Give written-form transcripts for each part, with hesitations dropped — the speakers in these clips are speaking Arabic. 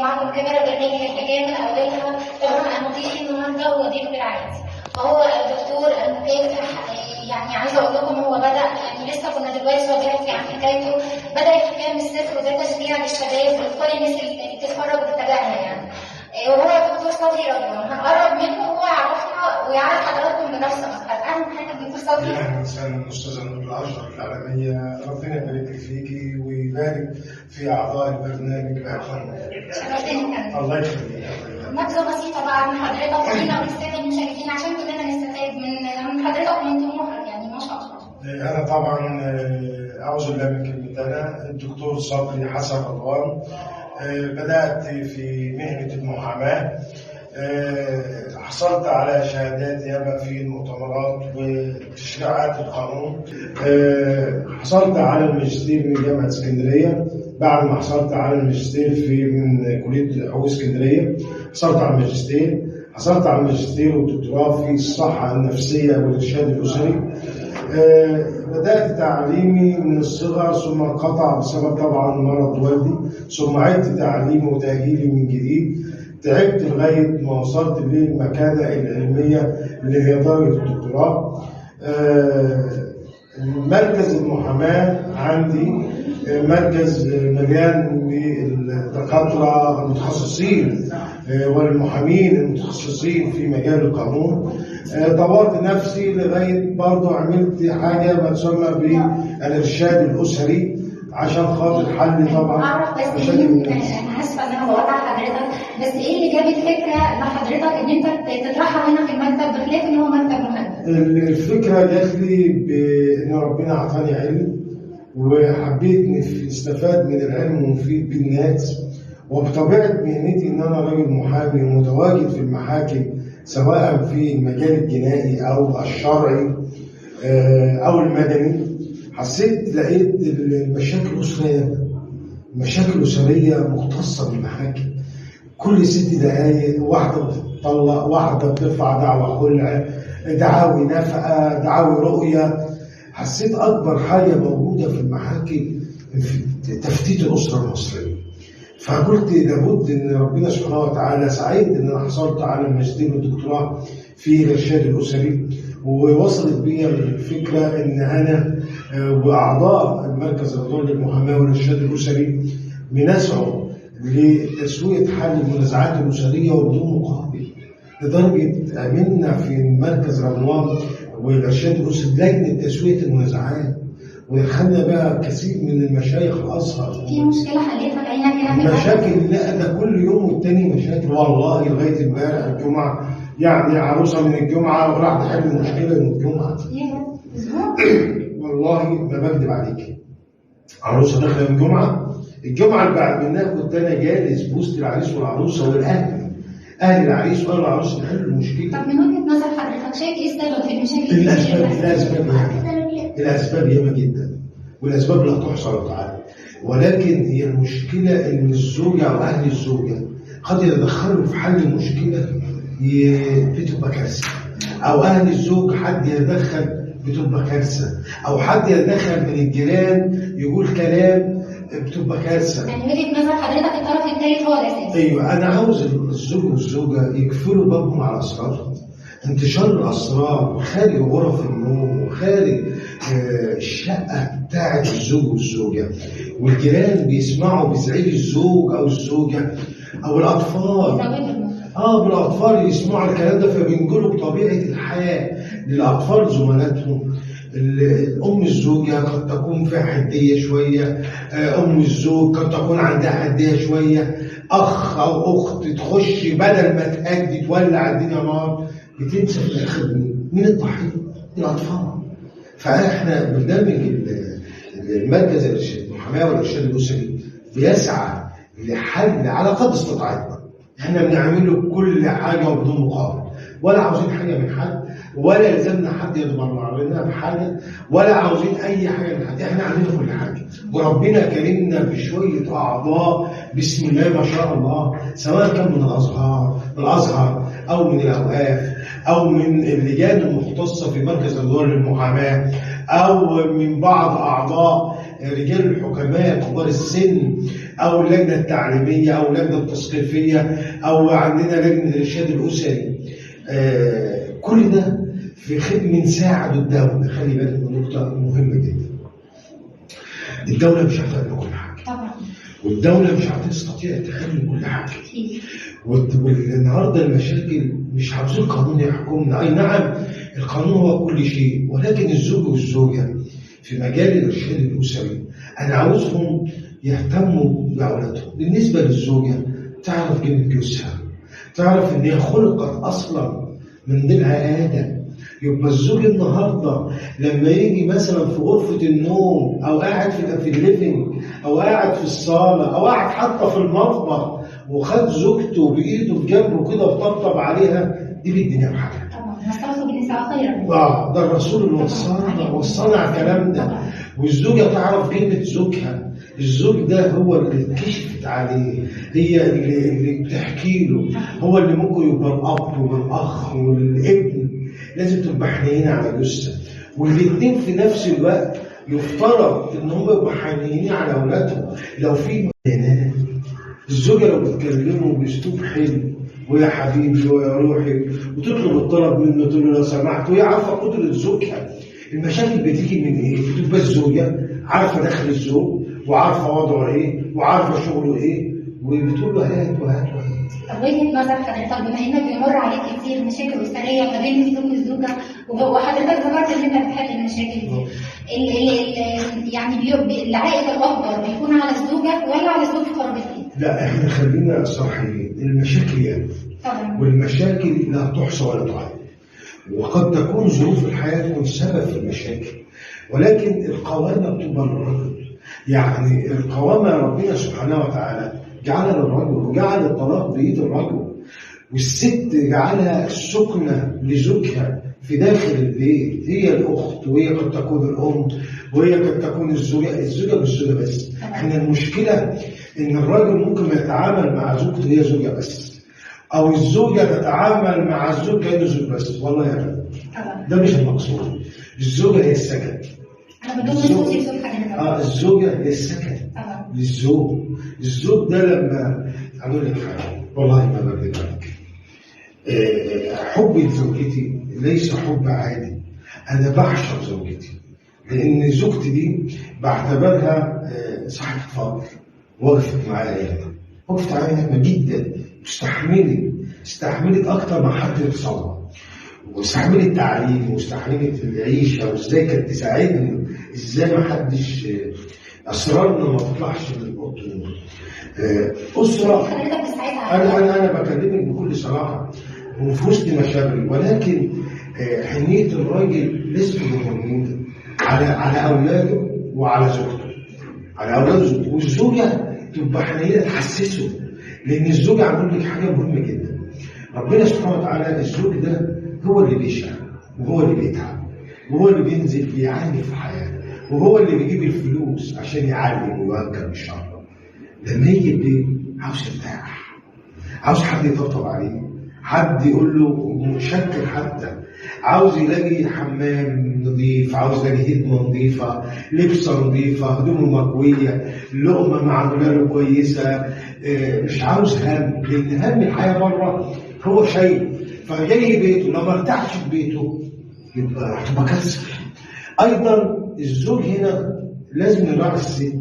ومعكم كاميرا برنامج الحكايه من اولها طبعا المطيع النهارده هو ضيف بالعكس. فهو الدكتور المكافح، يعني عايزه اقول لكم هو بدا، يعني لسه كنا دلوقتي هو بيحكي عن حكايته، بدا الحكايه من الصفر وده تشجيع للشباب ولكل الناس اللي بتتفرج وتتابعنا يعني. وهو الدكتور صبري رضوان، هنقرب منه وهو يعرفنا ويعرف حضراتكم بنفسه اكتر. اهلا بحضرتك دكتور صبري. اهلا وسهلا استاذه نور الاشرف العالميه، ربنا يبارك لك فيكي ويبارك في اعضاء البرنامج الاخرين. شرفتني. الله يخليك. نبذه بسيطه بقى عن حضرتك ولينا وللساده المشاهدين عشان كلنا نستفاد من حضرتك ومن طموحك، يعني ما شاء الله. انا طبعا اعوذ بالله من كلمه، انا الدكتور صبري حسن رضوان. بدات في مهنه المحاماه، حصلت على شهادات ياما في المؤتمرات وتشريعات القانون. حصلت على الماجستير من جامعة اسكندرية. بعد ما حصلت على الماجستير من كلية حقوق اسكندرية، حصلت على الماجستير والدكتوراه في الصحة النفسية والإرشاد الأسري. بدأت تعليمي من الصغر ثم انقطع بسبب طبعا مرض والدي، ثم عدت تعليمي وتأهيلي من جديد. تعبت لغاية ما وصلت للمكانة العلمية اللي هي درجة الدكتوراه. مركز المحاماة عندي مركز مليان بالدكاترة المتخصصين والمحامين المتخصصين في مجال القانون. طورت نفسي لغاية برضه عملت حاجة ما تسمى بالإرشاد الأسري عشان خاطر حل طبعا مشاكل الناس. انا اسفه ان انا بقطع حضرتك، بس ايه اللي جاب الفكره لحضرتك ان انت تطرحها هنا في المكتب بخلاف ان هو مكتب مهندس؟ الفكره جات لي بان ربنا اعطاني علم وحبيت استفاد من العلم ومفيد بالناس، وبطبيعه مهنتي ان انا راجل محامي متواجد في المحاكم سواء في المجال الجنائي او الشرعي او المدني. لقيت المشاكل الأسرية، مشاكل أسرية مختصة بالمحاكم. كل 6 دقايق واحدة بتطلق، واحدة بترفع دعوى خلع، دعاوي نفقة، دعاوي رؤية. حسيت أكبر حاجة موجودة في المحاكم في تفتيت الأسرة المصرية. فقلت لابد ان ربنا سبحانه وتعالى سعيد ان انا حصلت على الماجستير والدكتوراه في الارشاد الاسري، ووصلت بي الفكره ان انا واعضاء المركز الوطني للمحاماه والارشاد الاسري بنسعى لتسويه حل المنازعات الاسريه وبدون مقابل، لدرجه عملنا في مركز رمضان والارشاد الاسري لجنه تسويه المنازعات، ودخلنا بقى كثير من المشايخ الازهر. في مشكله حليتها لقينا كده مشاكل؟ لا، ده كل يوم والتاني مشاكل والله. لغايه امبارح الجمعه يعني عروسه من الجمعه وراح تحل مشكله من الجمعه. والله ما بكذب عليك، عروسه داخله من الجمعه اللي بعد منها كنت انا جالس بوسط العريس والعروسه والاهل، اهل العريس واهل العروسه نحل المشكله. طب من وجهه نظر حضرتك شايف ايه السبب في المشاكل؟ الاسباب ياما جدا، والاسباب لا تحصى ولا تعد، ولكن هي المشكله ان الزوجه او اهل الزوجه قد يتدخلوا في حل المشكله بتبقى كارثه، او اهل الزوج حد يتدخل بتبقى كارثه، او حد يتدخل من الجيران يقول كلام بتبقى كارثه. يعني وجهه نظر حضرتك الطرف الثالث هو الاساس. ايوه، انا عاوز الزوج والزوجه يقفلوا بابهم على اسرارهم. انتشار الاسرار خارج غرف النوم وخارج الشقه بتاعت الزوج والزوجه، والجيران بيسمعوا بزعيق الزوج او الزوجه او الاطفال. بالاطفال يسمعوا الكلام ده فبينقلوا بطبيعه الحياه للاطفال زملاتهم. الام الزوجه قد تكون فيها حديه شويه، ام الزوج قد تكون عندها حديه شويه، اخ او اخت تخش بدل ما تهدي تولع الدنيا نار، بتنسى في الاخر مين الضحيه؟ الاطفال. فاحنا برنامج المركز المحاماه والارشاد الاسري بيسعى لحل على قدر استطاعتنا. احنا بنعمل له كل حاجه وبدون مقابل، ولا عاوزين حاجه من حد، ولا يلزمنا حد يتبرع لنا بحاجه، ولا عاوزين اي حاجه من حد. احنا عاملين كل حاجه، وربنا كرمنا بشويه اعضاء بسم الله ما شاء الله، سواء كان من الازهر او من الاوقاف او من اللجان المختصه في مركز الدول للمحاماه، او من بعض اعضاء رجال الحكماء كبار السن، او اللجنه التعليميه او اللجنه التثقيفيه، او عندنا لجنه الارشاد الاسري. كل ده في خدمه نساعد الدوله. خلي بالك من نقطه مهمه جدا. الدوله مش هتعمل كل حاجه طبعا، والدوله مش هتستطيع تحل كل حاجه. والنهارده المشاكل مش عاوزين قانون يحكمنا. اي نعم القانون هو كل شيء، ولكن الزوج والزوجه في مجال الارشاد الاسري انا عاوزهم يهتموا باولادهم. بالنسبه للزوجه تعرف قيمه جوزها، تعرف ان هي خلقت اصلا من ضلع ادم. يبقى الزوج النهارده لما يجي مثلا في غرفه النوم، او قاعد في الليفنج، او قاعد في الصاله، او قاعد حتى في المطبخ وخد زوجته بايده في جنبه كده وطبطب عليها، دي بالدنيا بحاجه. طبعا نستوصي بالنساء خيرا. ده الرسول اللي وصانا على الكلام ده. والزوجه تعرف قيمه زوجها. الزوج ده هو اللي اتكشفت عليه، هي اللي بتحكي له، هو اللي ممكن يبقى الاب والاخ والابن. لازم تبقى حنينين على جوزها، والاثنين في نفس الوقت يفترض ان هم يبقوا حنينين على اولادهم. لو في بيانات، الزوجه لو بتكلمه باسلوب حلو، ويا حبيبي ويا روحي، وتطلب الطلب منه تقول له لو سمحت، وهي عارفه قدره زوجها. المشاكل بتيجي من ايه؟ بتبقى الزوجه عارفه دخل الزوج، وعارفه وضعه ايه، وعارفه شغله ايه، وبتقول له هات وهات وهات. طب وجهة نظر حضرتك، بما انك بيمر عليك كتير مشاكل اسريه ما بين الزوج والزوجه، وحضرتك ذكرت ان انت بتحل المشاكل دي، يعني العائد الاكبر بيكون على الزوجه ولا على الزوج في قرار البيت؟ لا احنا خلينا صحيحين. المشاكل يعني طبعا، والمشاكل لا تحصى ولا تعد، وقد تكون ظروف الحياه تكون سبب في المشاكل، ولكن القوامه بتبقى للرجل. يعني القوامه ربنا سبحانه وتعالى جعلها للرجل، وجعل الطلاق بيد الرجل، والست جعلها السكنه لزوجها في داخل البيت. هي الاخت، وهي قد تكون الام، وهي قد تكون الزوجه مش زوجه بس. احنا المشكله ان الراجل ممكن يتعامل مع زوجته هي زوجه بس، او الزوجه تتعامل مع الزوج كانه زوج بس. والله يا فندم ده مش المقصود. الزوجه هي السكن. انا بدون توصيف زوج حضرتك. الزوجه هي السكن للزوج. الزوج ده لما اقول لك حاجه والله ما بكذبك، حبي لزوجتي ليس حب عادي. انا بعشق زوجتي، لان زوجتي دي بعتبرها صاحبه فضل. وقفت معايا، وقفت معايا جدا، استحملت اكتر ما حد يتصور، واستحملت التعليم، واستحملت العيشه، وازاي كانت تساعدني، ازاي ما حدش اسرارنا ما تطلعش من اوضه النوم. اسره. انا بكلمك بكل صراحه وفي وسط مشاغلي، ولكن حنيه الراجل لازم تبقى موجوده على اولاده وعلى زوجته، والزوجه تبقى حنينه تحسسه. لان الزوجه عامل لك حاجه مهمه جدا. ربنا سبحانه وتعالى الزوج ده هو اللي بيشتغل، وهو اللي بيتعب، وهو اللي بينزل بيعاني في حياته، وهو اللي بيجيب الفلوس عشان يعلم ويوجه ان شاء الله. لما يجي البيت عاوز يرتاح، عاوز حد يطبطب عليه، حد يقول له متشكر، حتى عاوز يلاقي حمام نظيف، عاوز يلاقي هدمه نظيفه، لبسه نظيفه، هدومه مكويه، لقمه معموله له كويسه. مش عاوز هم، لان هم الحياه بره هو شيء. فجاي بيته لو ما ارتاحش في بيته يبقى هتبقى كارثه. ايضا الزوج هنا لازم يراعي الست،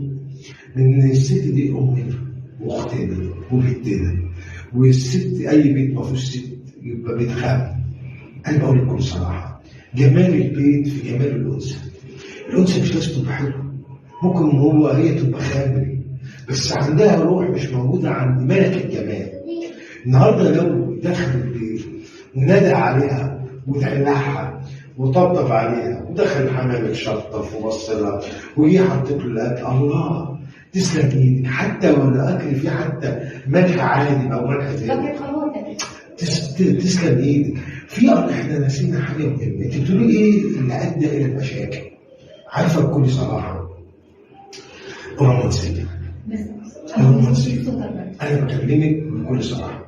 لان الست دي امنا واختنا وبنتنا، والست اي بيت ما فيهوش ست يبقى بيت خام. انا بقول لكم بصراحه، جمال البيت في جمال الانثى. الانثى مش لازم تبقى حلوه، ممكن هي تبقى خامل، بس عندها روح مش موجوده عند ملك الجمال. النهارده لو دخل البيت ونادى عليها ودلعها وطبطب عليها ودخل الحمام اتشطف وبص لها وهي حطت له الاكل، الله تسلم ايدك، حتى لو الاكل فيه حتى ملح عادي او ملح زياده تسلم ايدك. احنا نسينا حاجه مهمه. انت بتقولي ايه اللي ادى الى المشاكل؟ عارفه بكل صراحه، الرومانسيه. انا بكلمك بكل صراحه.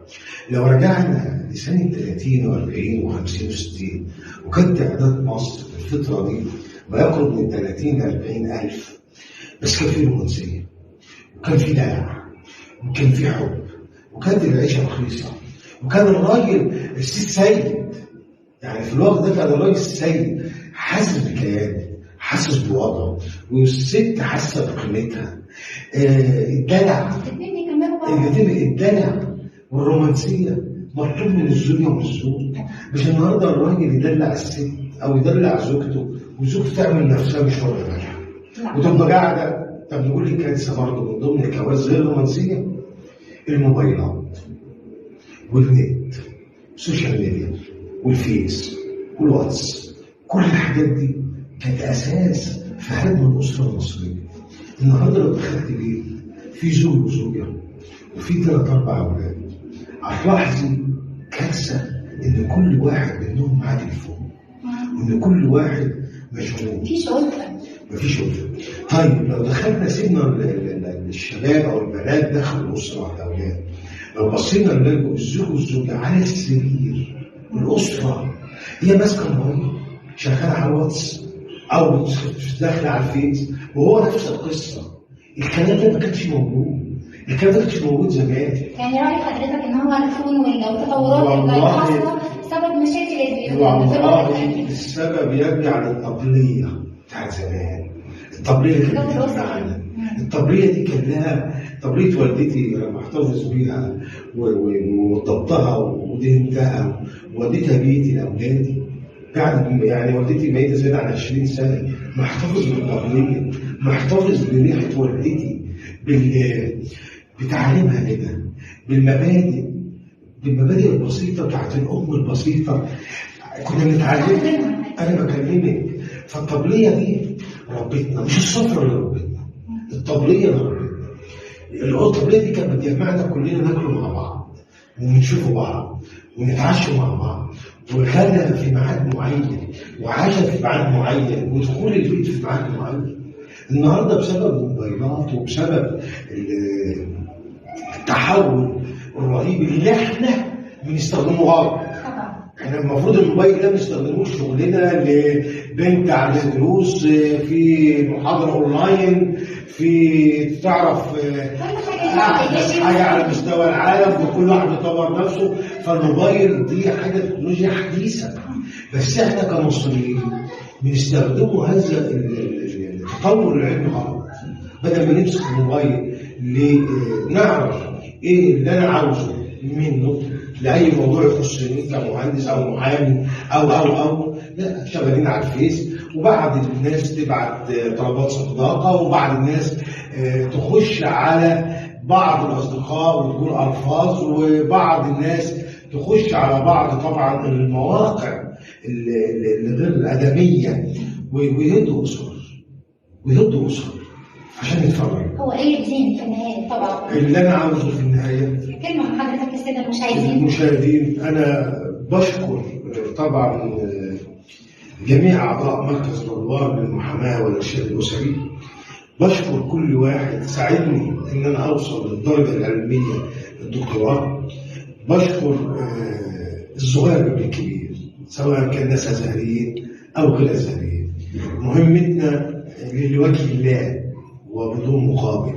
لو رجعنا لسنه 30 و40 و50 و60 وكانت تعداد مصر في الفتره دي ما يقرب من 30 ل 40 الف، بس كان في رومانسيه، وكان في دلع، وكان في حب، وكانت العيشه رخيصه، وكان الراجل السيد، يعني في الوقت ده كان الراجل السيد حاسس بكيانه، حاسس بوضعه، والست حاسه بقيمتها. الدلع، الدلع والرومانسيه مطلوب من الزوجه ومن الزوج. مش النهارده الراجل يدلع الست او يدلع زوجته وزوجته تعمل نفسها مش واخده بالها وتبقى قاعده. طب نقول لك كارثه برضه من ضمن الكوارث غير الرومانسيه، الموبايلات والنت، السوشيال ميديا والفيس والواتس، كل الحاجات دي كانت اساس في هدم الاسره المصريه. النهارده لو دخلت بيت في زوج وزوجه وفي 3 4 اولاد، هتلاحظي كارثه ان كل واحد منهم معاه تليفون، وان كل واحد مشغول، مفيش ألفة. مفيش ألفة. طيب لو دخلنا سيبنا الشباب او البنات داخل الاسره والاولاد، لو بصينا نلاقي الزوج والزوجه على السرير، الاسره هي ماسكه الموبايل شغاله على الواتس او داخله على الفيس، وهو نفس القصه. الكلام ده ما كانش موجود، الكلام ده ما كانش موجود زمان. يعني رأي حضرتك ان هو الفون والتطورات اللي حاصله سبب مشاكل البيوت؟ والله السبب يرجع للطبليه بتاعت زمان. الطبليه اللي كانت بتاعتنا، الطبليه دي كان لها طبليه والدتي انا محتفظ بيها وضبطها ودهنتها ووديتها بيتي لاولادي. بعد يعني والدتي ميته زياده عن 20 سنه، محتفظ بالطبليه، محتفظ بريحه والدتي، بتعليمها كده، بالمبادئ البسيطه بتاعت الام البسيطه كنا بنتعلمها. انا بكلمك فالطبليه دي ربتنا، مش السفره اللي ربتنا، الطبليه اللي ربتنا. الطبليه دي كانت بتجمعنا كلنا ناكل مع بعض ونشوفوا بعض ونتعشوا مع بعض، والغدا في ميعاد معين وعشاء في ميعاد معين ودخول البيت في ميعاد معين. النهارده بسبب الموبايلات وبسبب التحول الرهيب اللي احنا بنستخدمه غلط. احنا المفروض الموبايل ده ما نستخدموش شغلنا لبنت على دروس، في محاضره اونلاين، في تعرف احدث حاجه على مستوى العالم وكل واحد يطور نفسه. فالموبايل دي حاجه تكنولوجيا حديثه، بس احنا كمصريين بنستخدموا هذا التطور العلمي غلط. بدل ما نمسك الموبايل لنعرف ايه اللي انا عاوزه منه لاي موضوع يخصني كمهندس او محامي او لا، شغالين على الفيس، وبعض الناس تبعت طلبات صداقه، وبعض الناس تخش على بعض الاصدقاء وتقول الفاظ، وبعض الناس تخش على بعض طبعا المواقع الغير الادميه ويهدوا اسر عشان يتفرج. هو ايه الدين في النهايه طبعا؟ اللي انا عاوزه في النهايه كلمه من حضرتك للساده المشاهدين. انا بشكر طبعا جميع اعضاء مركز رضوان للمحاماه والارشاد الاسري. بشكر كل واحد ساعدني ان انا اوصل للدرجه العلميه الدكتوراه. بشكر الصغير قبل الكبير، سواء كان ناس ازهريين او غير ازهريين. مهمتنا لوجه الله وبدون مقابل.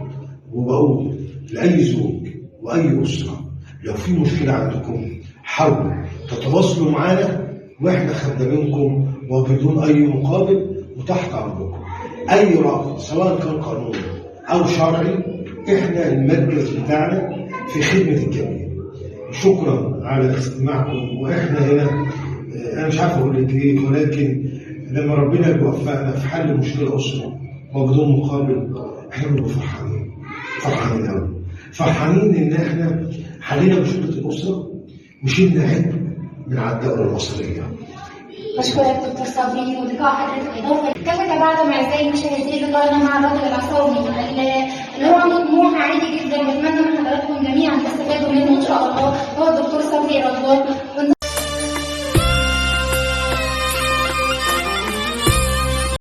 وبقول لاي زوج واي اسره، لو في مشكله عندكم حاولوا تتواصلوا معنا، واحنا خدامينكم وبدون اي مقابل وتحت امركم. اي راي سواء كان قانوني او شرعي، احنا المركز بتاعنا في خدمه الجميع. شكرا على استماعكم. واحنا هنا انا مش عارف اقول لك ايه، ولكن لما ربنا يوفقنا في حل مشكله اسره وبدون مقابل، احنا بنبقى فرحانين قوي، فرحانين ان احنا حلينا مشكله الاسره وشلنا عبء من على الدوله المصريه. بشكرك دكتور صبري، ولقاء حضرتك اضافه. كيف تبعتم اعزائي المشاهدين لقائنا مع الرجل العصامي اللي هو عنده طموح عالي جدا، بتمنى من حضراتكم جميعا تستفادوا منه ان شاء الله. هو الدكتور صبري رضوان،